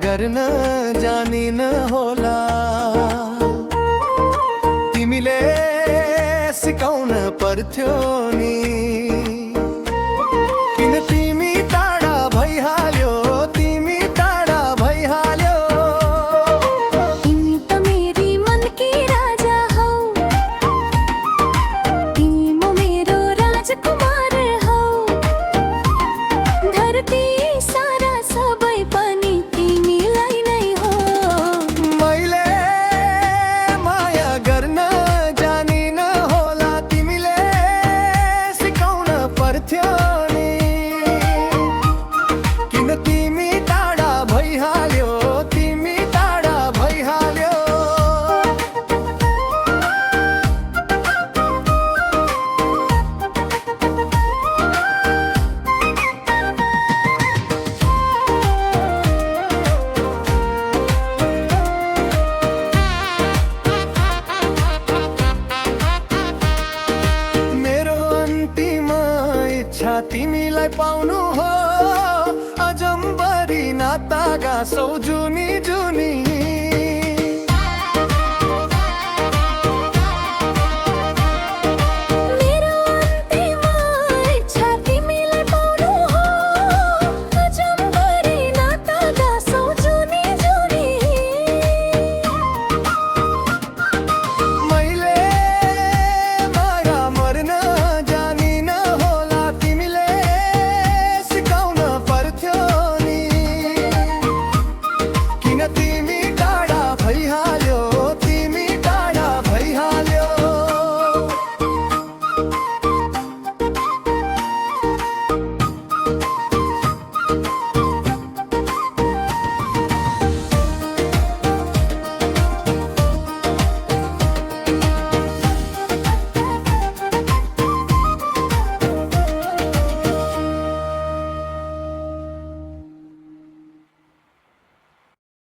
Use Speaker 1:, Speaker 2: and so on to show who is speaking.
Speaker 1: गर्न जानिन होला तिमीले सिकाउन पर्थ्यो नि किन तिमी टाढा भइहाल्यो तिमी टाढा भइहाल्यो
Speaker 2: तिमी त मेरी मनकी राजा हौ तिमी म मेरो राजकुमार हौ धरती सारा सबै पनि तिमीलाई नै हो
Speaker 1: मैले माया गर्न जानिन होला तिमीले सिकाउन पर्थ्यो नि किन तिमी टाढा भइहाल्यो तिमी टाढा भइहाल्यो मेरो अन्तिम इच्छा तिमीलाई पाउनु हो अजम्बरी नाता गाँसौ जुनी जुनी